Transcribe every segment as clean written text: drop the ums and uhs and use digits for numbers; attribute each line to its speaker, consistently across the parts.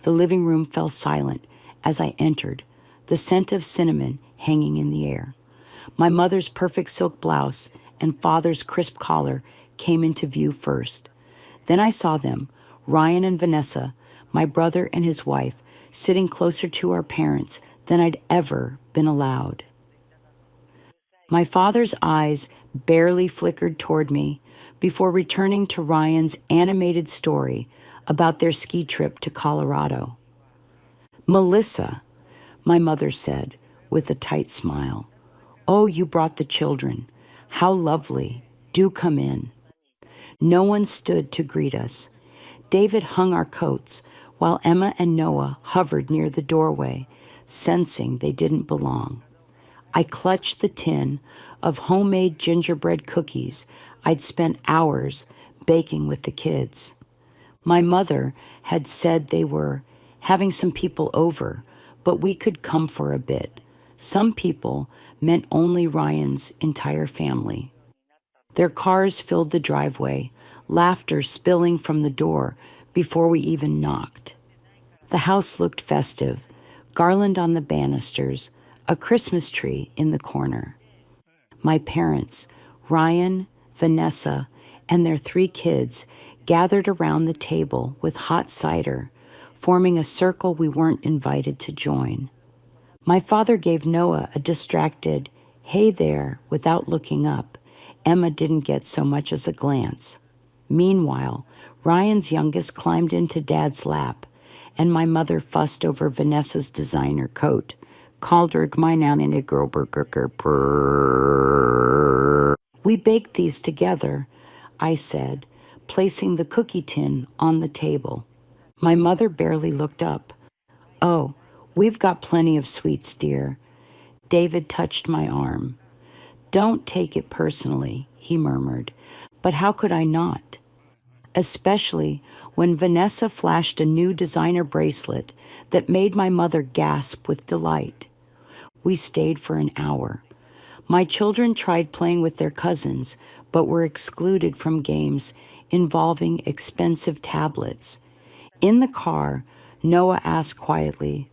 Speaker 1: The living room fell silent as I entered, the scent of cinnamon hanging in the air. My mother's perfect silk blouse and father's crisp collar came into view first. Then I saw them, Ryan and Vanessa, my brother and his wife, sitting closer to our parents than I'd ever been allowed. My father's eyes barely flickered toward me before returning to Ryan's animated story about their ski trip to Colorado. "Melissa," my mother said with a tight smile. "Oh, you brought the children. How lovely. Do come in." No one stood to greet us. David hung our coats, while Emma and Noah hovered near the doorway, sensing they didn't belong. I clutched the tin of homemade gingerbread cookies I'd spent hours baking with the kids. My mother had said they were having some people over, but we could come for a bit. Some people meant only Ryan's entire family. Their cars filled the driveway, laughter spilling from the door before we even knocked. The house looked festive, garland on the banisters, a Christmas tree in the corner. My parents, Ryan, Vanessa, and their 3 kids gathered around the table with hot cider, forming a circle we weren't invited to join. My father gave Noah a distracted, "Hey there," without looking up. Emma didn't get so much as a glance. Meanwhile, Ryan's youngest climbed into Dad's lap, and my mother fussed over Vanessa's designer coat. Called her mine out in a girl burger. "We baked these together," I said, placing the cookie tin on the table. My mother barely looked up. "Oh, we've got plenty of sweets, dear." David touched my arm. "Don't take it personally," he murmured, but how could I not? Especially when Vanessa flashed a new designer bracelet that made my mother gasp with delight. We stayed for an hour. My children tried playing with their cousins, but were excluded from games involving expensive tablets. In the car, Noah asked quietly,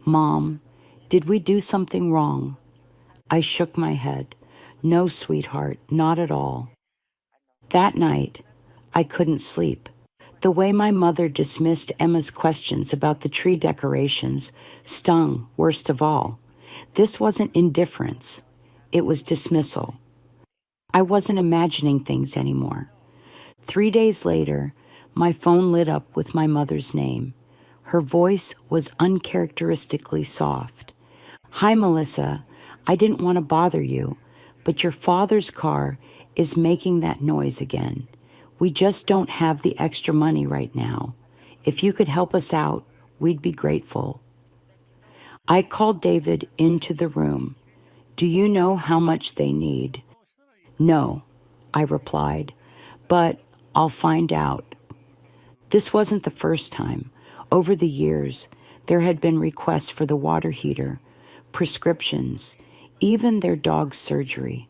Speaker 1: "Mom, did we do something wrong?" I shook my head. "No, sweetheart, not at all." That night, I couldn't sleep. The way my mother dismissed Emma's questions about the tree decorations stung worst of all. This wasn't indifference. It was dismissal. I wasn't imagining things anymore. 3 days later, my phone lit up with my mother's name. Her voice was uncharacteristically soft. "Hi, Melissa. I didn't want to bother you, but your father's car is making that noise again. We just don't have the extra money right now. If you could help us out, we'd be grateful." I called David into the room. "Do you know how much they need?" "No," I replied, "but I'll find out." This wasn't the first time. Over the years, there had been requests for the water heater, prescriptions, even their dog's surgery,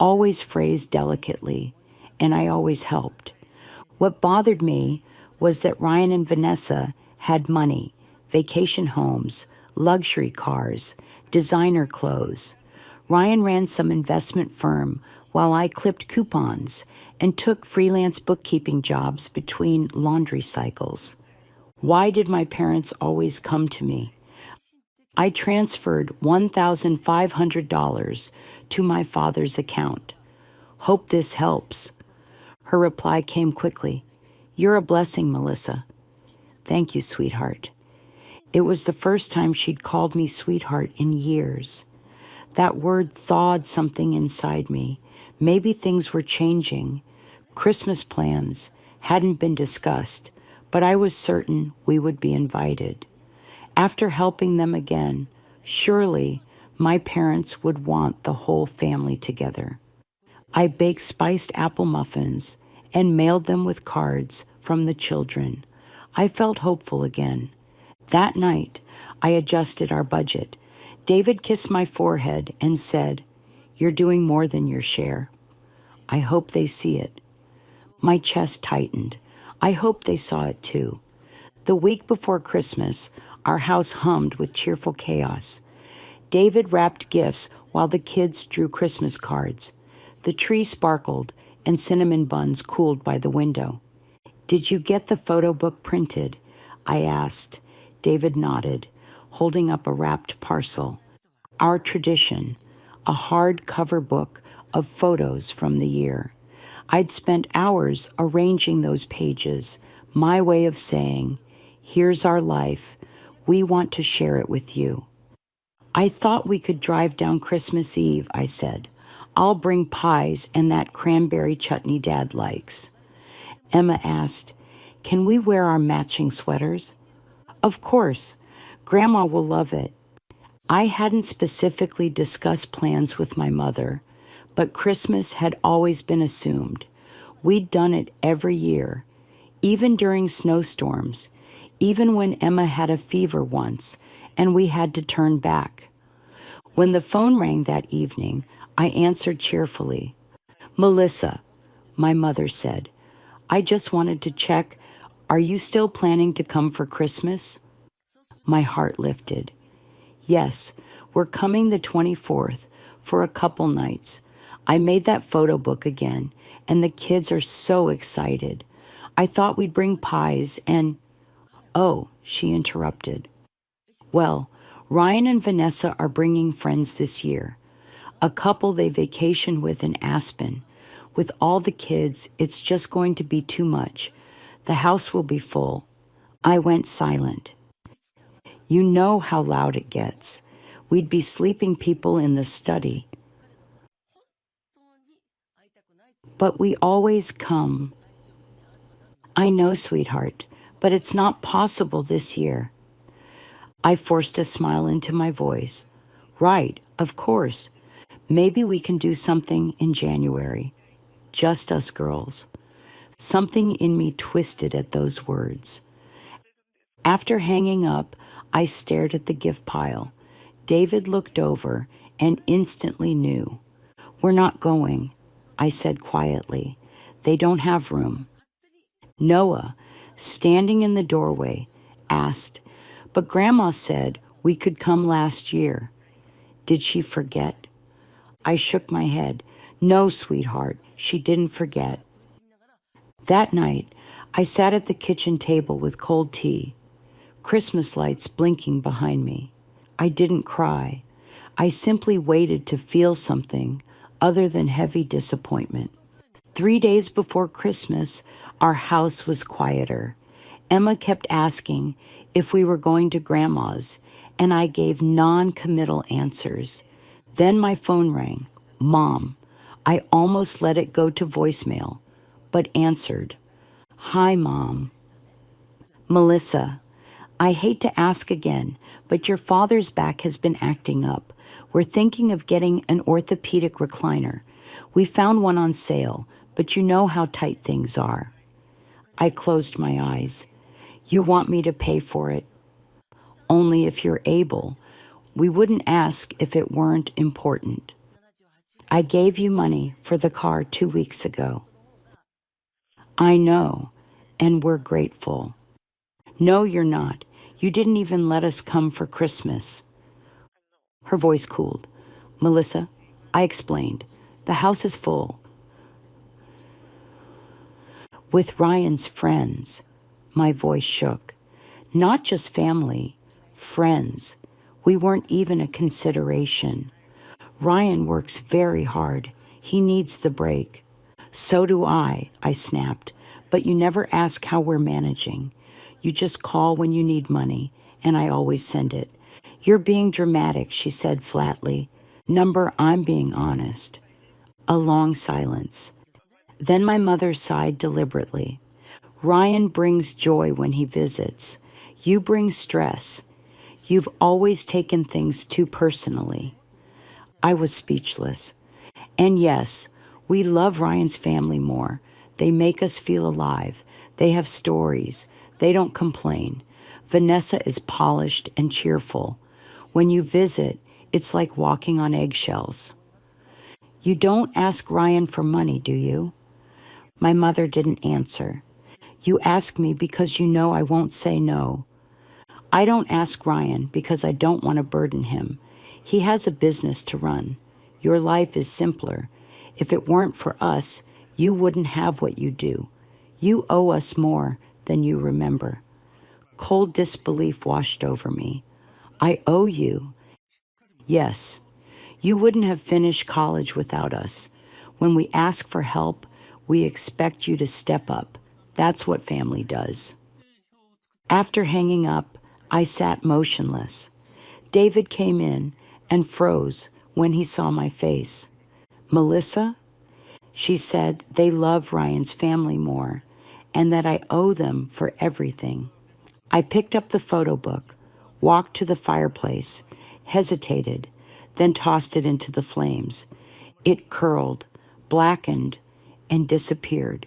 Speaker 1: always phrased delicately, and I always helped. What bothered me was that Ryan and Vanessa had money, vacation homes, luxury cars, designer clothes. Ryan ran some investment firm while I clipped coupons and took freelance bookkeeping jobs between laundry cycles. Why did my parents always come to me? I transferred $1,500 to my father's account. "Hope this helps." Her reply came quickly. "You're a blessing, Melissa." "Thank you, sweetheart." It was the first time she'd called me sweetheart in years. That word thawed something inside me. Maybe things were changing. Christmas plans hadn't been discussed, but I was certain we would be invited. After helping them again, surely my parents would want the whole family together. I baked spiced apple muffins and mailed them with cards from the children. I felt hopeful again. That night, I adjusted our budget. David kissed my forehead and said, "You're doing more than your share." I hope they see it. My chest tightened. I hope they saw it too. The week before Christmas, our house hummed with cheerful chaos. David wrapped gifts while the kids drew Christmas cards. The tree sparkled, and cinnamon buns cooled by the window. "Did you get the photo book printed?" I asked. David nodded, holding up a wrapped parcel. Our tradition, a hard-cover book of photos from the year. I'd spent hours arranging those pages, my way of saying, "Here's our life. We want to share it with you." "I thought we could drive down Christmas Eve," I said. "I'll bring pies and that cranberry chutney Dad likes." Emma asked, "Can we wear our matching sweaters?" "Of course. Grandma will love it." I hadn't specifically discussed plans with my mother, but Christmas had always been assumed. We'd done it every year, even during snowstorms, even when Emma had a fever once and we had to turn back. When the phone rang that evening, I answered cheerfully. "Melissa," my mother said, "I just wanted to check, are you still planning to come for Christmas?" My heart lifted. "Yes, we're coming the 24th for a couple nights. I made that photo book again, and the kids are so excited. I thought we'd bring pies and—" "Oh," she interrupted. "Well, Ryan and Vanessa are bringing friends this year. A couple they vacation with in Aspen. With all the kids, it's just going to be too much. The house will be full." I went silent. You know how loud it gets. We'd be sleeping people in the study. "But we always come." "I know, sweetheart, but it's not possible this year." I forced a smile into my voice. "Right, of course. Maybe we can do something in January. Just us girls." Something in me twisted at those words. After hanging up, I stared at the gift pile. David looked over and instantly knew. "We're not going," I said quietly. "They don't have room." Noah, standing in the doorway, asked, "But Grandma said we could come last year. Did she forget?" I shook my head. "No, sweetheart, she didn't forget." That night, I sat at the kitchen table with cold tea, Christmas lights blinking behind me. I didn't cry. I simply waited to feel something other than heavy disappointment. 3 days before Christmas, our house was quieter. Emma kept asking if we were going to Grandma's, and I gave non-committal answers. Then my phone rang. Mom. I almost let it go to voicemail, but answered. "Hi, Mom." "Melissa, I hate to ask again, but your father's back has been acting up. We're thinking of getting an orthopedic recliner. We found one on sale, but you know how tight things are." I closed my eyes. "You want me to pay for it?" "Only if you're able. We wouldn't ask if it weren't important." "I gave you money for the car 2 weeks ago." "I know, and we're grateful." "No, you're not. You didn't even let us come for Christmas." Her voice cooled. "Melissa," I explained, "the house is full. With Ryan's friends." My voice shook. "Not just family, friends. We weren't even a consideration. Ryan works very hard. He needs the break." "So do I snapped. "But you never ask how we're managing. You just call when you need money, and I always send it." "You're being dramatic," she said flatly. "Number, I'm being honest." A long silence. Then my mother sighed deliberately. "Ryan brings joy when he visits. You bring stress. You've always taken things too personally." I was speechless. And yes, we love Ryan's family more. They make us feel alive. They have stories. They don't complain. Vanessa is polished and cheerful. When you visit, it's like walking on eggshells. "You don't ask Ryan for money, do you?" My mother didn't answer. You ask me because you know I won't say no. I don't ask Ryan because I don't want to burden him. He has a business to run. Your life is simpler. If it weren't for us, you wouldn't have what you do. You owe us more than you remember. Cold disbelief washed over me. I owe you. Yes. You wouldn't have finished college without us. When we ask for help, we expect you to step up. That's what family does. After hanging up, I sat motionless. David came in and froze when he saw my face. Melissa? She said they love Ryan's family more and that I owe them for everything. I picked up the photo book, walked to the fireplace, hesitated, then tossed it into the flames. It curled, blackened, and disappeared.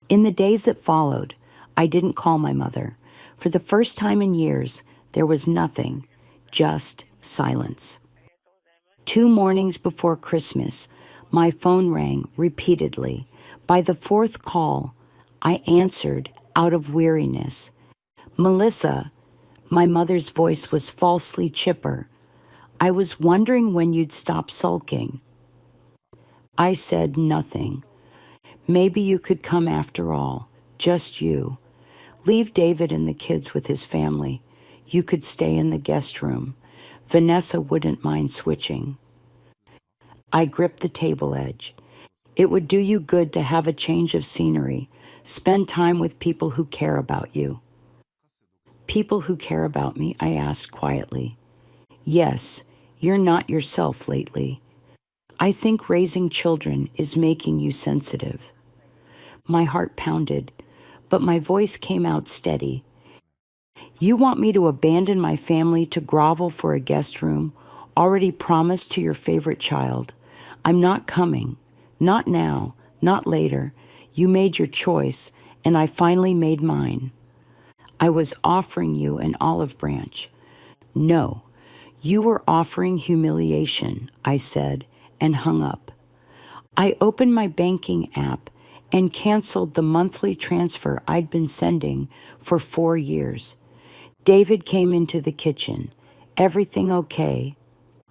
Speaker 1: In the days that followed, I didn't call my mother. For the first time in years, there was nothing, just silence. 2 mornings before Christmas, my phone rang repeatedly. By the 4th call, I answered out of weariness. Melissa, my mother's voice was falsely chipper. I was wondering when you'd stop sulking. I said nothing. Maybe you could come after all, just you. Leave David and the kids with his family. You could stay in the guest room. Vanessa wouldn't mind switching. I gripped the table edge. It would do you good to have a change of scenery. Spend time with people who care about you. People who care about me, I asked quietly. Yes, you're not yourself lately. I think raising children is making you sensitive. My heart pounded, but my voice came out steady. You want me to abandon my family to grovel for a guest room, already promised to your favorite child? I'm not coming. Not now, not later. You made your choice, and I finally made mine. I was offering you an olive branch. No, you were offering humiliation, I said, and hung up. I opened my banking app and canceled the monthly transfer I'd been sending for 4 years. David came into the kitchen. Everything okay?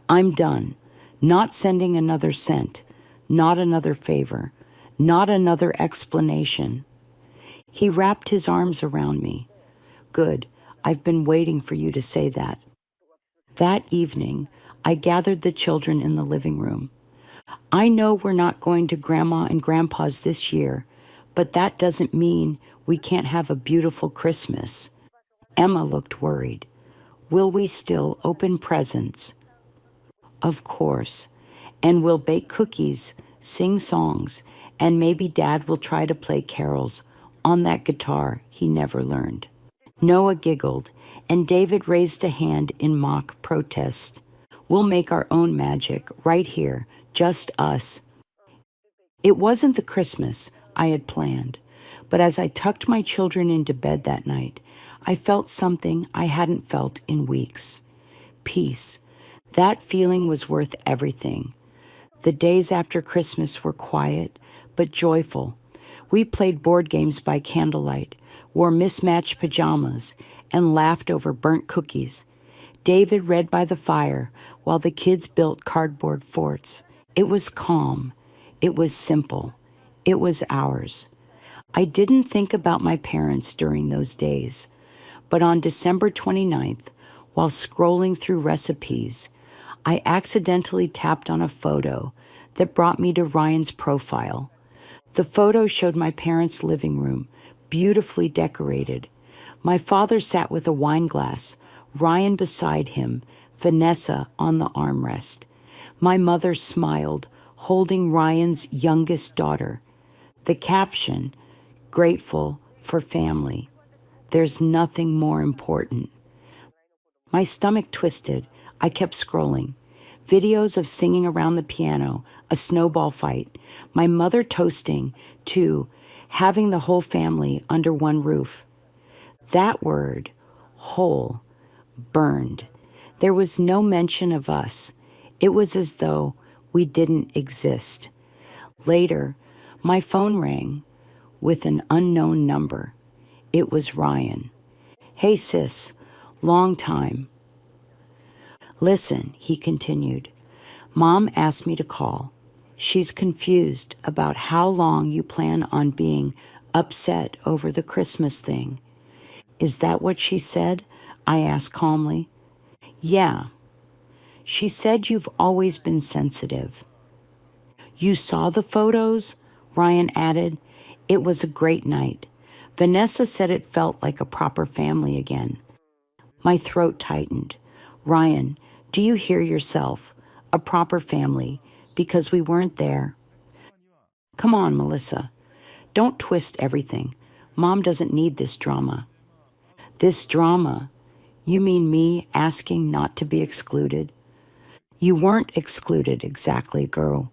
Speaker 1: I'm done. Not sending another cent. Not another favor. Not another explanation. He wrapped his arms around me. Good. I've been waiting for you to say that. That evening, I gathered the children in the living room. I know we're not going to Grandma and Grandpa's this year, but that doesn't mean we can't have a beautiful Christmas. Emma looked worried. Will we still open presents? Of course. And we'll bake cookies, sing songs, and maybe Dad will try to play carols on that guitar he never learned. Noah giggled, and David raised a hand in mock protest. We'll make our own magic right here, just us. It wasn't the Christmas I had planned, but as I tucked my children into bed that night, I felt something I hadn't felt in weeks. Peace. That feeling was worth everything. The days after Christmas were quiet, but joyful. We played board games by candlelight, wore mismatched pajamas, and laughed over burnt cookies. David read by the fire while the kids built cardboard forts. It was calm. It was simple. It was ours. I didn't think about my parents during those days, but on December 29th, while scrolling through recipes, I accidentally tapped on a photo that brought me to Ryan's profile. The photo showed my parents' living room, beautifully decorated. My father sat with a wine glass, Ryan beside him, Vanessa on the armrest. My mother smiled, holding Ryan's youngest daughter. The caption, grateful for family. There's nothing more important. My stomach twisted. I kept scrolling. Videos of singing around the piano, a snowball fight, my mother toasting to having the whole family under one roof. That word, whole, burned. There was no mention of us. It was as though we didn't exist. Later, my phone rang. with an unknown number. It was Ryan. "Hey, sis, long time." "Listen," he continued, "Mom asked me to call. She's confused about how long you plan on being upset over the Christmas thing." "Is that what she said?" I asked calmly. "Yeah. She said you've always been sensitive." "You saw the photos?" Ryan added. "It was a great night. Vanessa said it felt like a proper family again." My throat tightened. "Ryan, do you hear yourself? A proper family, because we weren't there." "Come on, Melissa. Don't twist everything. Mom doesn't need this drama." "This drama? You mean me asking not to be excluded?" "You weren't excluded exactly, girl.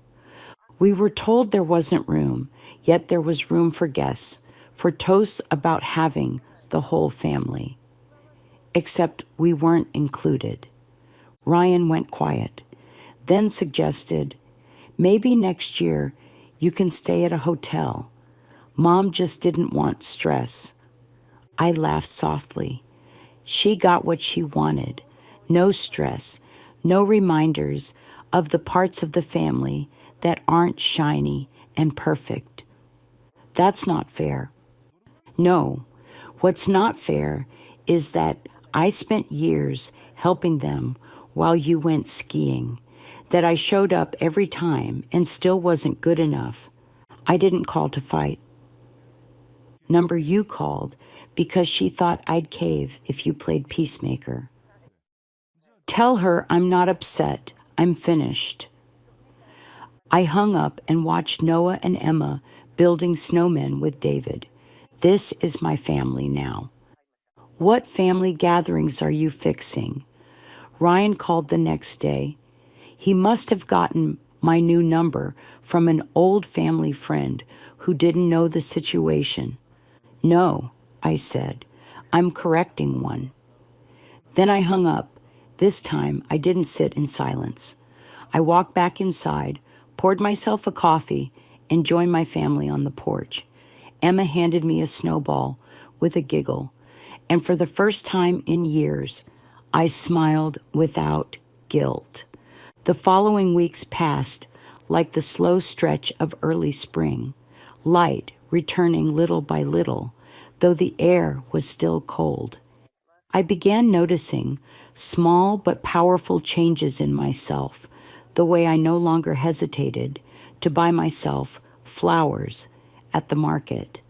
Speaker 1: We were told there wasn't room, yet there was room for guests, for toasts about having the whole family. Except we weren't included." Ryan went quiet, then suggested, "Maybe next year you can stay at a hotel. Mom just didn't want stress." I laughed softly. She got what she wanted. No stress, no reminders of the parts of the family that aren't shiny and perfect. That's not fair. No, what's not fair is that I spent years helping them while you went skiing, that I showed up every time and still wasn't good enough. I didn't call to fight. Number you called because she thought I'd cave if you played peacemaker. Tell her I'm not upset. I'm finished. I hung up and watched Noah and Emma building snowmen with David. This is my family now. What family gatherings are you fixing? Ryan called the next day. He must have gotten my new number from an old family friend who didn't know the situation. No, I said. I'm correcting one. Then I hung up. This time I didn't sit in silence. I walked back inside, poured myself a coffee, and joined my family on the porch. Emma handed me a snowball with a giggle, and for the first time in years, I smiled without guilt. The following weeks passed like the slow stretch of early spring, light returning little by little, though the air was still cold. I began noticing small but powerful changes in myself, the way I no longer hesitated to buy myself flowers at the market,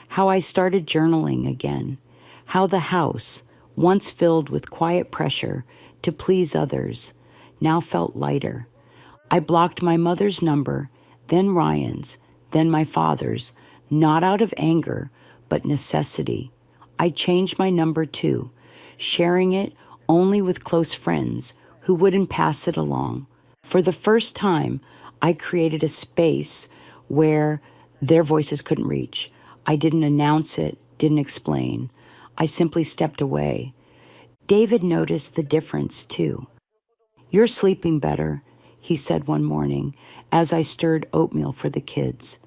Speaker 1: how I started journaling again, how the house, once filled with quiet pressure to please others, now felt lighter. I blocked my mother's number, then Ryan's, then my father's, not out of anger, but necessity. I changed my number too, sharing it only with close friends who wouldn't pass it along. For the first time, I created a space where their voices couldn't reach. I didn't announce it, didn't explain. I simply stepped away. David noticed the difference too. "You're sleeping better," he said one morning as I stirred oatmeal for the kids.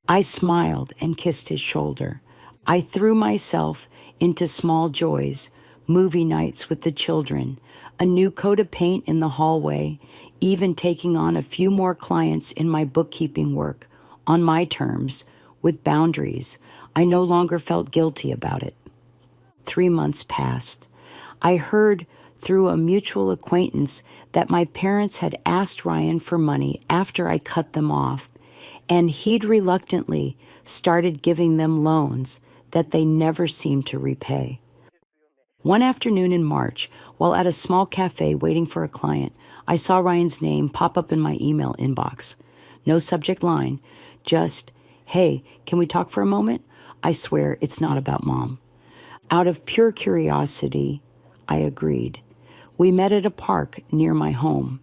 Speaker 1: I smiled and kissed his shoulder. I threw myself into small joys, movie nights with the children, a new coat of paint in the hallway, even taking on a few more clients in my bookkeeping work, on my terms, with boundaries. I no longer felt guilty about it. 3 months passed. I heard through a mutual acquaintance that my parents had asked Ryan for money after I cut them off, and he'd reluctantly started giving them loans that they never seemed to repay. One afternoon in March, while at a small cafe waiting for a client, I saw Ryan's name pop up in my email inbox. No subject line, just, "Hey, can we talk for a moment?" I swear it's not about Mom. Out of pure curiosity, I agreed. We met at a park near my home.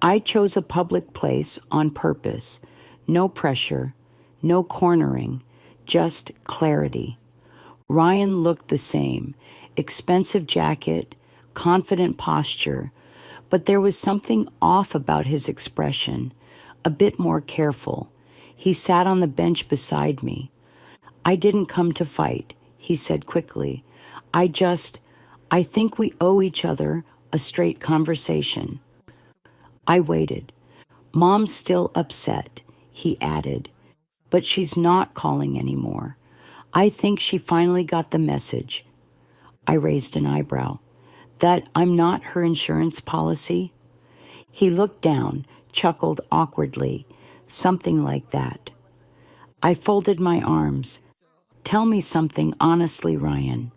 Speaker 1: I chose a public place on purpose. No pressure, no cornering, just clarity. Ryan looked the same, expensive jacket, confident posture, but there was something off about his expression, a bit more careful. He sat on the bench beside me. I didn't come to fight, he said quickly. I think we owe each other a straight conversation. I waited. Mom's still upset, he added, but she's not calling anymore. I think she finally got the message. I raised an eyebrow. That I'm not her insurance policy? He looked down, chuckled awkwardly, something like that. I folded my arms. Tell me something honestly, Ryan.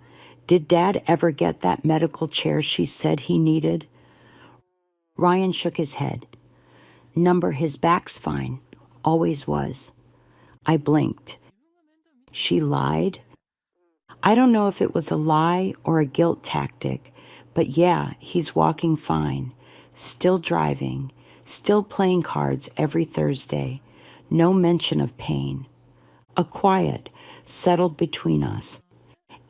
Speaker 1: Did Dad ever get that medical chair she said he needed? Ryan shook his head. Number, his back's fine. Always was. I blinked. She lied? I don't know if it was a lie or a guilt tactic, but yeah, he's walking fine. Still driving. Still playing cards every Thursday. No mention of pain. A quiet settled between us.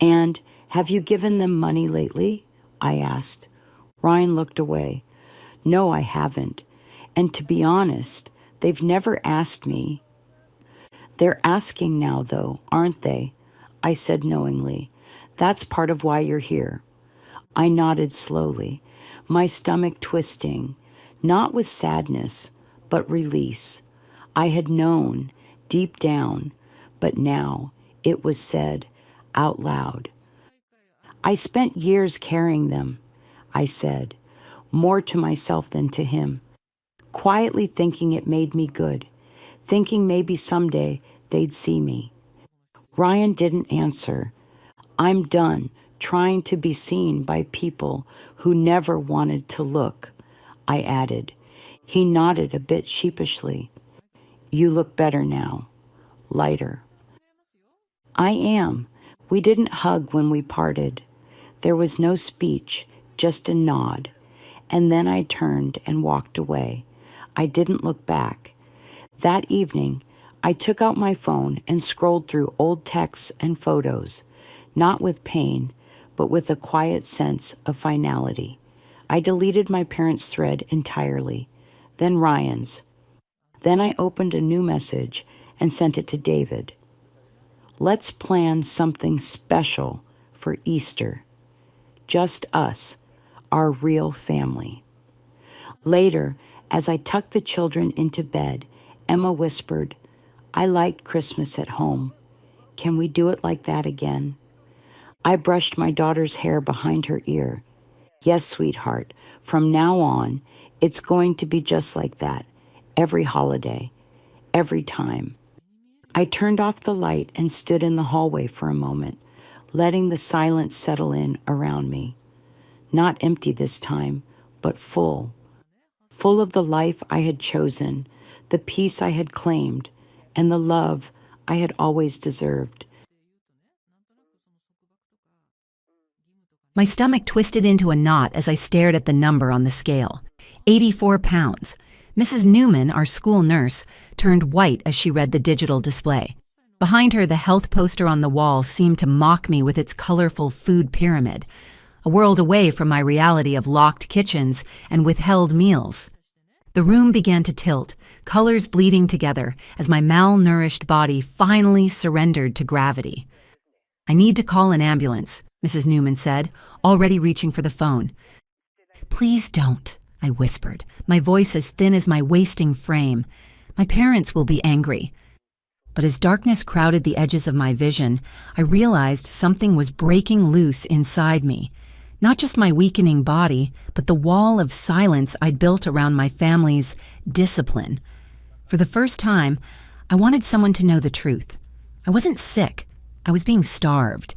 Speaker 1: And have you given them money lately? I asked. Ryan looked away. No, I haven't. And to be honest, they've never asked me. They're asking now, though, aren't they? I said knowingly. That's part of why you're here. I nodded slowly, my stomach twisting, not with sadness, but release. I had known, deep down, but now it was said out loud. I spent years carrying them, I said, more to myself than to him, quietly thinking it made me good, thinking maybe someday they'd see me. Ryan didn't answer. I'm done trying to be seen by people who never wanted to look, I added. He nodded a bit sheepishly. You look better now. Lighter. I am. We didn't hug when we parted. There was no speech, just a nod. And then I turned and walked away. I didn't look back. That evening, I took out my phone and scrolled through old texts and photos, not with pain, but with a quiet sense of finality. I deleted my parents' thread entirely, then Ryan's. Then I opened a new message and sent it to David. Let's plan something special for Easter. Just us, our real family. Later, as I tucked the children into bed, Emma whispered, I liked Christmas at home. Can we do it like that again? I brushed my daughter's hair behind her ear. Yes, sweetheart, from now on, it's going to be just like that, every holiday, every time. I turned off the light and stood in the hallway for a moment, letting the silence settle in around me. Not empty this time, but full. Full of the life I had chosen, the peace I had claimed, and the love I had always deserved.
Speaker 2: My stomach twisted into a knot as I stared at the number on the scale. 84 pounds. Mrs. Newman, our school nurse, turned white as she read the digital display. Behind her, the health poster on the wall seemed to mock me with its colorful food pyramid, a world away from my reality of locked kitchens and withheld meals. The room began to tilt, colors bleeding together as my malnourished body finally surrendered to gravity. I need to call an ambulance, Mrs. Newman said, already reaching for the phone. Please don't, I whispered, my voice as thin as my wasting frame. My parents will be angry. But as darkness crowded the edges of my vision, I realized something was breaking loose inside me. Not just my weakening body, but the wall of silence I'd built around my family's discipline. For the first time, I wanted someone to know the truth. I wasn't sick. I was being starved.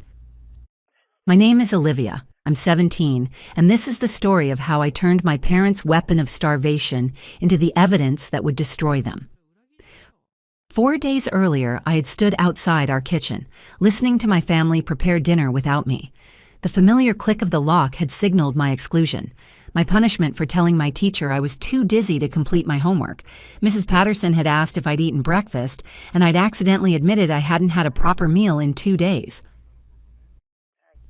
Speaker 2: My name is Olivia. I'm 17, and this is the story of how I turned my parents' weapon of starvation into the evidence that would destroy them. 4 days earlier, I had stood outside our kitchen, listening to my family prepare dinner without me. The familiar click of the lock had signaled my exclusion, my punishment for telling my teacher I was too dizzy to complete my homework. Mrs. Patterson had asked if I'd eaten breakfast, and I'd accidentally admitted I hadn't had a proper meal in 2 days.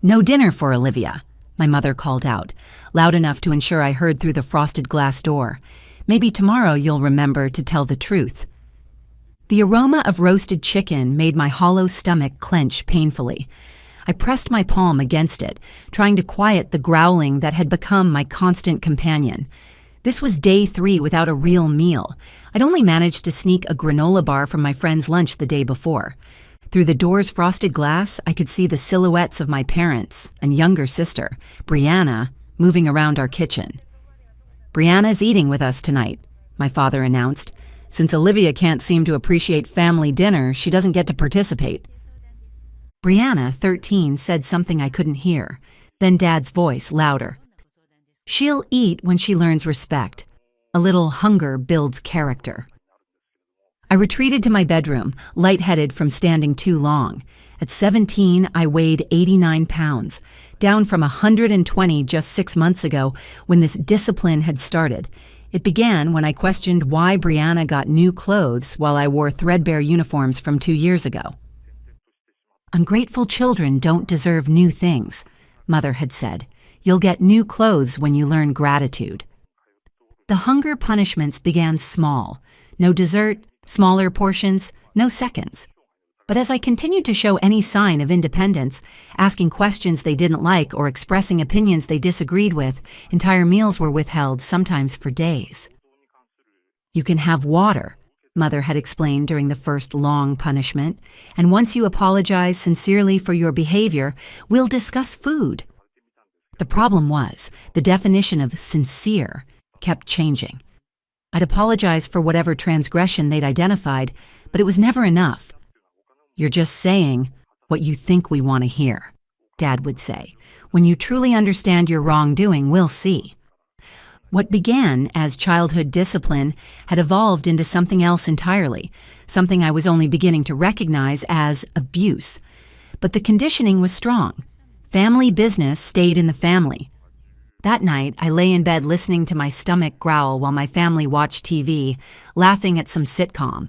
Speaker 2: No dinner for Olivia, my mother called out, loud enough to ensure I heard through the frosted glass door. Maybe tomorrow you'll remember to tell the truth. The aroma of roasted chicken made my hollow stomach clench painfully. I pressed my palm against it, trying to quiet the growling that had become my constant companion. This was day 3 without a real meal. I'd only managed to sneak a granola bar from my friend's lunch the day before. Through the door's frosted glass, I could see the silhouettes of my parents and younger sister, Brianna, moving around our kitchen. "Brianna's eating with us tonight," my father announced. "Since Olivia can't seem to appreciate family dinner, she doesn't get to participate." Brianna, 13, said something I couldn't hear. Then Dad's voice, louder. "She'll eat when she learns respect. A little hunger builds character." I retreated to my bedroom, lightheaded from standing too long. At 17, I weighed 89 pounds, down from 120 just 6 months ago when this discipline had started. It began when I questioned why Brianna got new clothes while I wore threadbare uniforms from 2 years ago. "Ungrateful children don't deserve new things," Mother had said. "You'll get new clothes when you learn gratitude." The hunger punishments began small. No dessert, smaller portions, no seconds. But as I continued to show any sign of independence, asking questions they didn't like or expressing opinions they disagreed with, entire meals were withheld, sometimes for days. "You can have water," Mother had explained during the first long punishment, "and once you apologize sincerely for your behavior, we'll discuss food." The problem was, the definition of sincere kept changing. I'd apologize for whatever transgression they'd identified, but it was never enough. "You're just saying what you think we want to hear," Dad would say. "When you truly understand your wrongdoing, we'll see." What began as childhood discipline had evolved into something else entirely, something I was only beginning to recognize as abuse. But the conditioning was strong. Family business stayed in the family. That night, I lay in bed listening to my stomach growl while my family watched TV, laughing at some sitcom.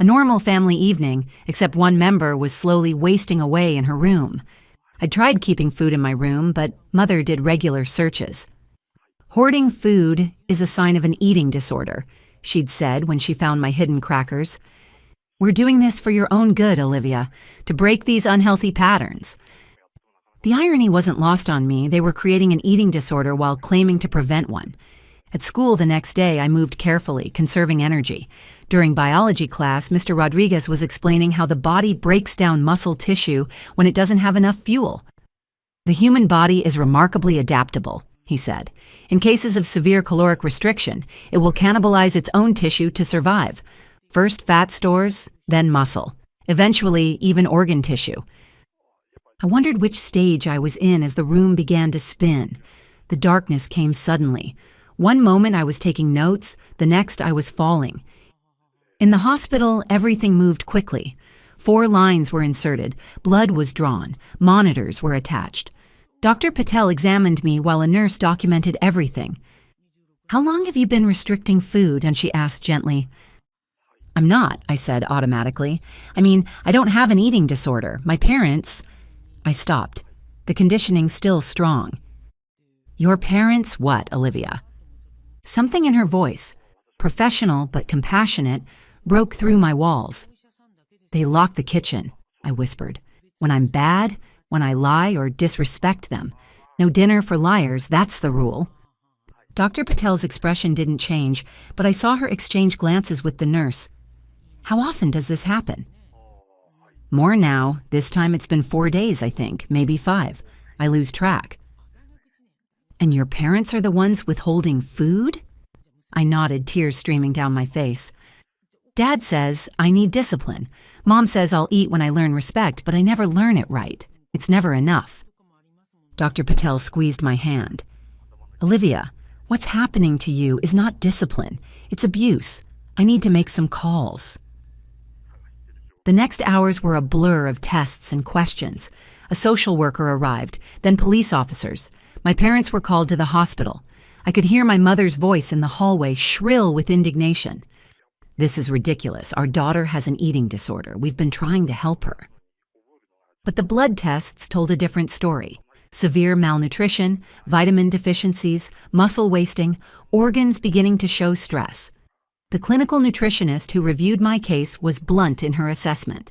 Speaker 2: A normal family evening, except one member was slowly wasting away in her room. I tried keeping food in my room, but Mother did regular searches. "Hoarding food is a sign of an eating disorder," she'd said when she found my hidden crackers. "We're doing this for your own good, Olivia, to break these unhealthy patterns." The irony wasn't lost on me. They were creating an eating disorder while claiming to prevent one. At school the next day, I moved carefully, conserving energy. During biology class, Mr. Rodriguez was explaining how the body breaks down muscle tissue when it doesn't have enough fuel. "The human body is remarkably adaptable," he said. "In cases of severe caloric restriction, it will cannibalize its own tissue to survive. First fat stores, then muscle, eventually even organ tissue." I wondered which stage I was in as the room began to spin. The darkness came suddenly. One moment I was taking notes, the next I was falling. In the hospital, everything moved quickly. 4 lines were inserted, blood was drawn, monitors were attached. Dr. Patel examined me while a nurse documented everything. "How long have you been restricting food?" and she asked gently. "I'm not," I said automatically. "I mean, I don't have an eating disorder. My parents—" I stopped, the conditioning still strong. "Your parents what, Olivia?" Something in her voice, professional but compassionate, broke through my walls. "They lock the kitchen," I whispered. "When I'm bad, when I lie or disrespect them. No dinner for liars, that's the rule." Dr. Patel's expression didn't change, but I saw her exchange glances with the nurse. "How often does this happen?" "More now. This time it's been 4 days, I think, maybe 5. I lose track." "And your parents are the ones withholding food?" I nodded, tears streaming down my face. "Dad says I need discipline. Mom says I'll eat when I learn respect, but I never learn it right. It's never enough." Dr. Patel squeezed my hand. "Olivia, what's happening to you is not discipline. It's abuse. I need to make some calls." The next hours were a blur of tests and questions. A social worker arrived, then police officers. My parents were called to the hospital. I could hear my mother's voice in the hallway, shrill with indignation. "This is ridiculous. Our daughter has an eating disorder. We've been trying to help her." But the blood tests told a different story. Severe malnutrition, vitamin deficiencies, muscle wasting, organs beginning to show stress. The clinical nutritionist who reviewed my case was blunt in her assessment.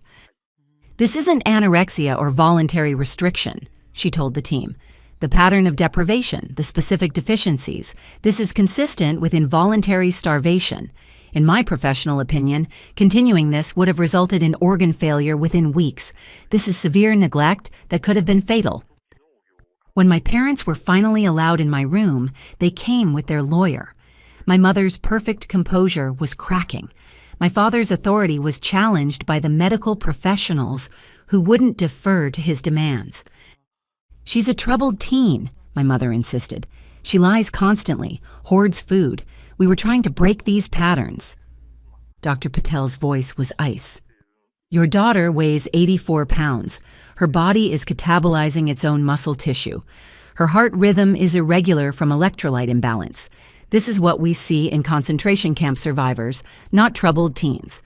Speaker 2: "This isn't anorexia or voluntary restriction," she told the team. "The pattern of deprivation, the specific deficiencies, this is consistent with involuntary starvation. In my professional opinion, continuing this would have resulted in organ failure within weeks. This is severe neglect that could have been fatal." When my parents were finally allowed in my room, they came with their lawyer. My mother's perfect composure was cracking. My father's authority was challenged by the medical professionals who wouldn't defer to his demands. "She's a troubled teen," my mother insisted. "She lies constantly, hoards food. We were trying to break these patterns." Dr. Patel's voice was ice. "Your daughter weighs 84 pounds. Her body is catabolizing its own muscle tissue. Her heart rhythm is irregular from electrolyte imbalance. This is what we see in concentration camp survivors, not troubled teens."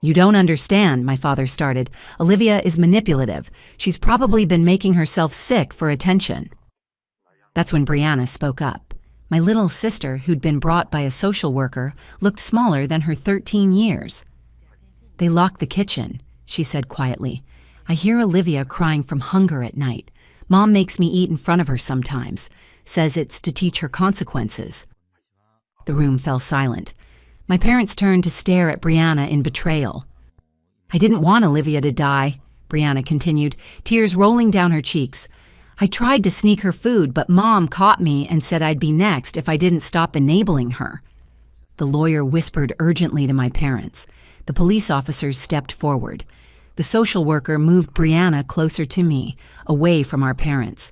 Speaker 2: "You don't understand," my father started. "Olivia is manipulative. She's probably been making herself sick for attention." That's when Brianna spoke up. My little sister, who'd been brought by a social worker, looked smaller than her 13 years. "They lock the kitchen," she said quietly. "I hear Olivia crying from hunger at night. Mom makes me eat in front of her sometimes, says it's to teach her consequences." The room fell silent. My parents turned to stare at Brianna in betrayal. "I didn't want Olivia to die," Brianna continued, tears rolling down her cheeks. "I tried to sneak her food, but Mom caught me and said I'd be next if I didn't stop enabling her." The lawyer whispered urgently to my parents. The police officers stepped forward. The social worker moved Brianna closer to me, away from our parents.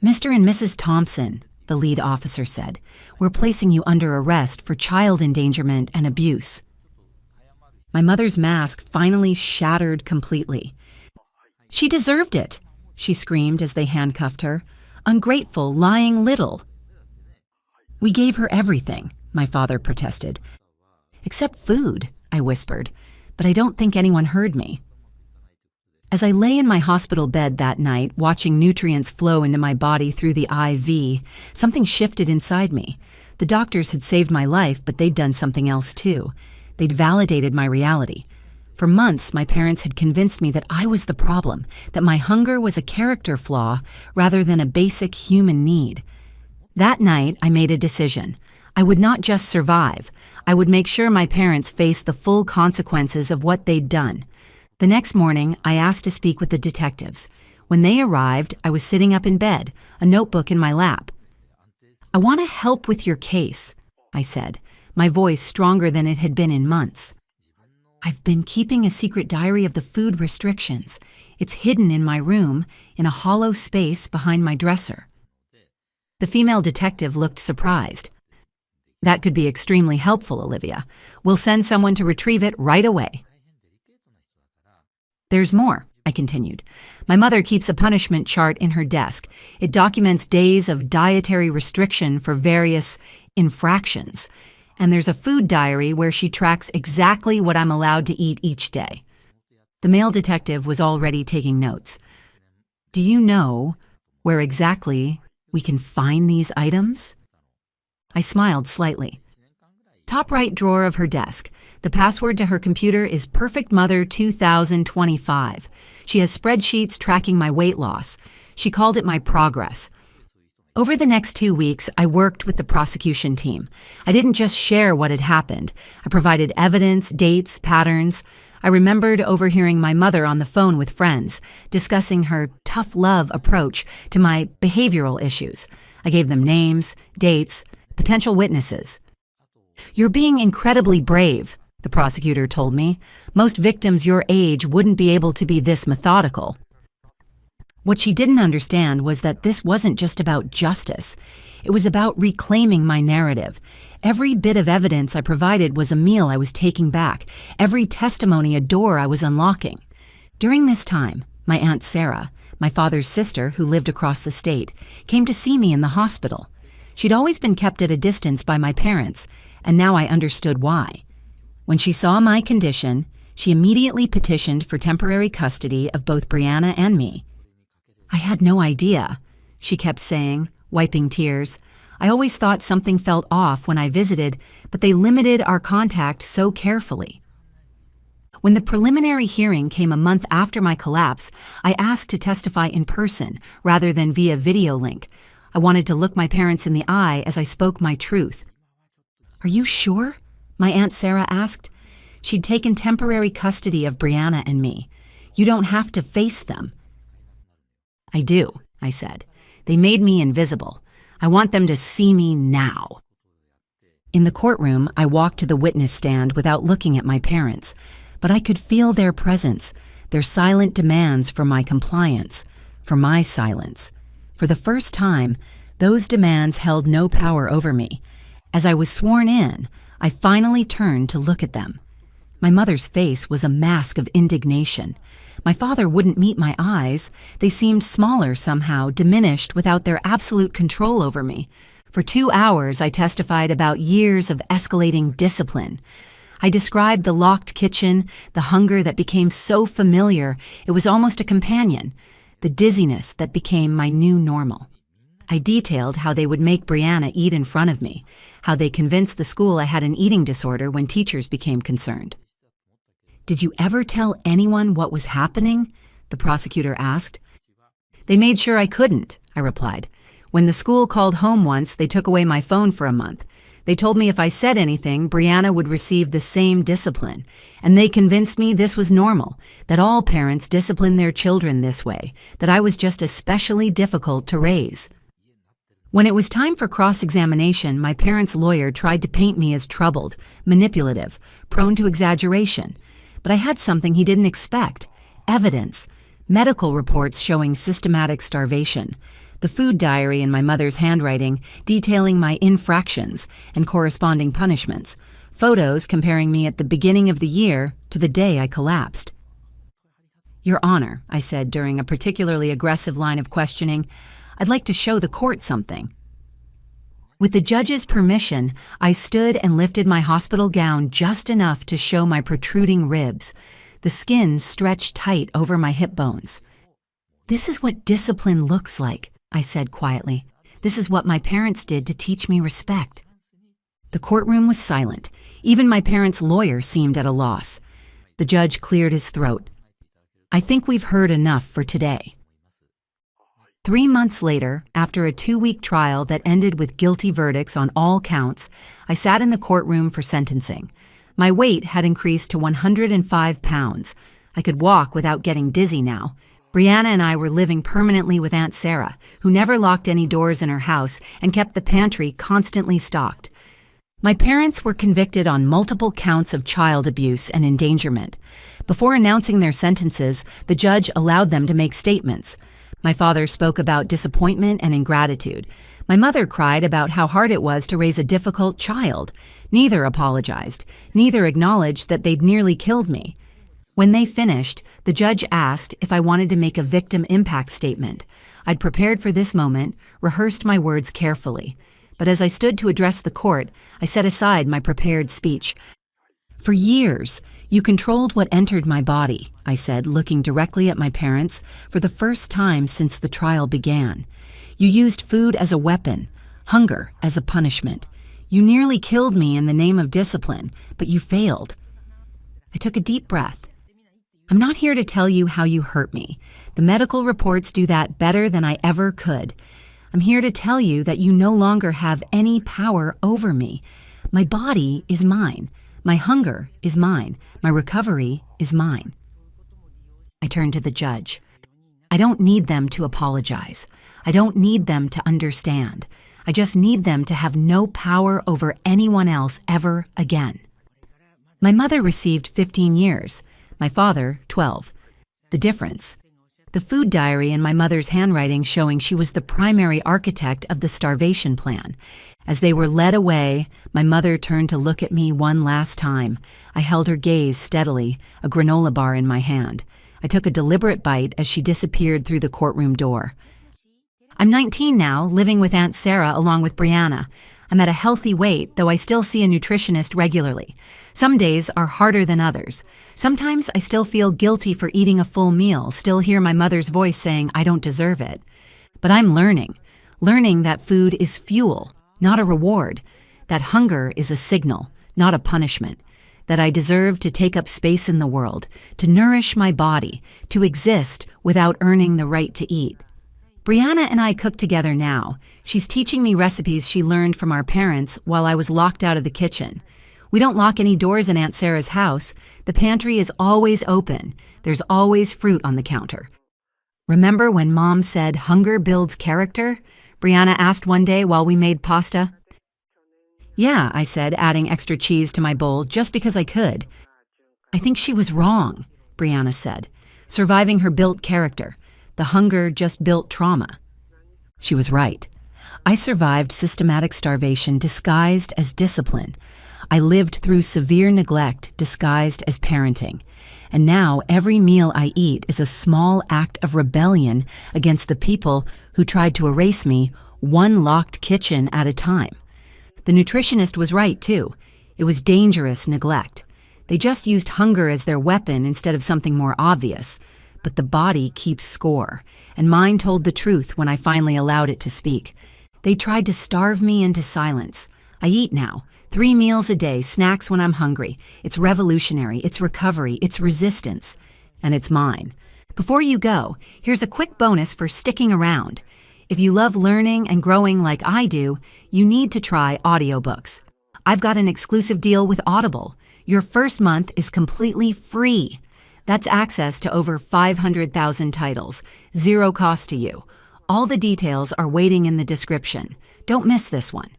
Speaker 2: "Mr. and Mrs. Thompson," the lead officer said, "we're placing you under arrest for child endangerment and abuse." My mother's mask finally shattered completely. "She deserved it," she screamed as they handcuffed her. "Ungrateful, lying little." "We gave her everything," my father protested. "Except food," I whispered, but I don't think anyone heard me. As I lay in my hospital bed that night, watching nutrients flow into my body through the IV, something shifted inside me. The doctors had saved my life, but they'd done something else too. They'd validated my reality. For months, my parents had convinced me that I was the problem, that my hunger was a character flaw rather than a basic human need. That night, I made a decision. I would not just survive. I would make sure my parents faced the full consequences of what they'd done. The next morning, I asked to speak with the detectives. When they arrived, I was sitting up in bed, a notebook in my lap. "I want to help with your case," I said, my voice stronger than it had been in months. "I've been keeping a secret diary of the food restrictions. It's hidden in my room, in a hollow space behind my dresser." The female detective looked surprised. "That could be extremely helpful, Olivia. We'll send someone to retrieve it right away." "There's more," I continued. "My mother keeps a punishment chart in her desk. It documents days of dietary restriction for various infractions. And there's a food diary where she tracks exactly what I'm allowed to eat each day." The male detective was already taking notes. "Do you know where exactly we can find these items?" I smiled slightly. "Top right drawer of her desk. The password to her computer is PerfectMother2025. She has spreadsheets tracking my weight loss. She called it my progress. Over the next 2 weeks, I worked with the prosecution team. I didn't just share what had happened. I provided evidence, dates, patterns. I remembered overhearing my mother on the phone with friends, discussing her tough love approach to my behavioral issues. I gave them names, dates, potential witnesses. "You're being incredibly brave," the prosecutor told me. "Most victims your age wouldn't be able to be this methodical." What she didn't understand was that this wasn't just about justice. It was about reclaiming my narrative. Every bit of evidence I provided was a meal I was taking back, every testimony a door I was unlocking. During this time, my Aunt Sarah, my father's sister who lived across the state, came to see me in the hospital. She'd always been kept at a distance by my parents, and now I understood why. When she saw my condition, she immediately petitioned for temporary custody of both Brianna and me. "I had no idea," she kept saying, wiping tears. I always thought something felt off when I visited, but they limited our contact so carefully. When the preliminary hearing came a month after my collapse, I asked to testify in person rather than via video link. I wanted to look my parents in the eye as I spoke my truth. "Are you sure?" my Aunt Sarah asked. She'd taken temporary custody of Brianna and me. "You don't have to face them." "I do," I said. "They made me invisible. I want them to see me now." In the courtroom, I walked to the witness stand without looking at my parents, but I could feel their presence, their silent demands for my compliance, for my silence. For the first time, those demands held no power over me. As I was sworn in, I finally turned to look at them. My mother's face was a mask of indignation. My father wouldn't meet my eyes. They seemed smaller somehow, diminished without their absolute control over me. For 2 hours, I testified about years of escalating discipline. I described the locked kitchen, the hunger that became so familiar it was almost a companion, the dizziness that became my new normal. I detailed how they would make Brianna eat in front of me, how they convinced the school I had an eating disorder when teachers became concerned. "Did you ever tell anyone what was happening?" the prosecutor asked. "They made sure I couldn't," I replied. "When the school called home once, they took away my phone for a month. They told me if I said anything, Brianna would receive the same discipline. And they convinced me this was normal, that all parents discipline their children this way, that I was just especially difficult to raise." When it was time for cross-examination, my parents' lawyer tried to paint me as troubled, manipulative, prone to exaggeration. But I had something he didn't expect: evidence, medical reports showing systematic starvation, the food diary in my mother's handwriting detailing my infractions and corresponding punishments, photos comparing me at the beginning of the year to the day I collapsed. "Your Honor," I said during a particularly aggressive line of questioning, "I'd like to show the court something." With the judge's permission, I stood and lifted my hospital gown just enough to show my protruding ribs. The skin stretched tight over my hip bones. "This is what discipline looks like," I said quietly. "This is what my parents did to teach me respect." The courtroom was silent. Even my parents' lawyer seemed at a loss. The judge cleared his throat. "I think we've heard enough for today." 3 months later, after a 2-week trial that ended with guilty verdicts on all counts, I sat in the courtroom for sentencing. My weight had increased to 105 pounds. I could walk without getting dizzy now. Brianna and I were living permanently with Aunt Sarah, who never locked any doors in her house and kept the pantry constantly stocked. My parents were convicted on multiple counts of child abuse and endangerment. Before announcing their sentences, the judge allowed them to make statements. My father spoke about disappointment and ingratitude. My mother cried about how hard it was to raise a difficult child. Neither apologized. Neither acknowledged that they'd nearly killed me. When they finished, the judge asked if I wanted to make a victim impact statement. I'd prepared for this moment, rehearsed my words carefully. But as I stood to address the court, I set aside my prepared speech. "For years, you controlled what entered my body," I said, looking directly at my parents for the first time since the trial began. "You used food as a weapon, hunger as a punishment. You nearly killed me in the name of discipline, but you failed." I took a deep breath. "I'm not here to tell you how you hurt me. The medical reports do that better than I ever could. I'm here to tell you that you no longer have any power over me. My body is mine. My hunger is mine. My recovery is mine." I turned to the judge. "I don't need them to apologize. I don't need them to understand. I just need them to have no power over anyone else ever again." My mother received 15 years. My father, 12. The difference: the food diary in my mother's handwriting showing she was the primary architect of the starvation plan. As they were led away, my mother turned to look at me one last time. I held her gaze steadily, a granola bar in my hand. I took a deliberate bite as she disappeared through the courtroom door. I'm 19 now, living with Aunt Sarah along with Brianna. I'm at a healthy weight, though I still see a nutritionist regularly. Some days are harder than others. Sometimes I still feel guilty for eating a full meal, still hear my mother's voice saying I don't deserve it. But I'm learning that food is fuel, not a reward. That hunger is a signal, not a punishment. That I deserve to take up space in the world, to nourish my body, to exist without earning the right to eat. Brianna and I cook together now. She's teaching me recipes she learned from our parents while I was locked out of the kitchen. We don't lock any doors in Aunt Sarah's house. The pantry is always open. There's always fruit on the counter. Remember when Mom said hunger builds character? Brianna asked one day while we made pasta. Yeah, I said, adding extra cheese to my bowl just because I could. I think she was wrong, Brianna said. Surviving her built character. The hunger just built trauma. She was right. I survived systematic starvation disguised as discipline. I lived through severe neglect disguised as parenting. And now every meal I eat is a small act of rebellion against the people who tried to erase me one locked kitchen at a time. The nutritionist was right, too. It was dangerous neglect. They just used hunger as their weapon instead of something more obvious. But the body keeps score, and mine told the truth when I finally allowed it to speak. They tried to starve me into silence. I eat now. 3 meals a day, snacks when I'm hungry. It's revolutionary, it's recovery, it's resistance. And it's mine. Before you go, here's a quick bonus for sticking around. If you love learning and growing like I do, you need to try audiobooks. I've got an exclusive deal with Audible. Your first month is completely free. That's access to over 500,000 titles, zero cost to you. All the details are waiting in the description. Don't miss this one.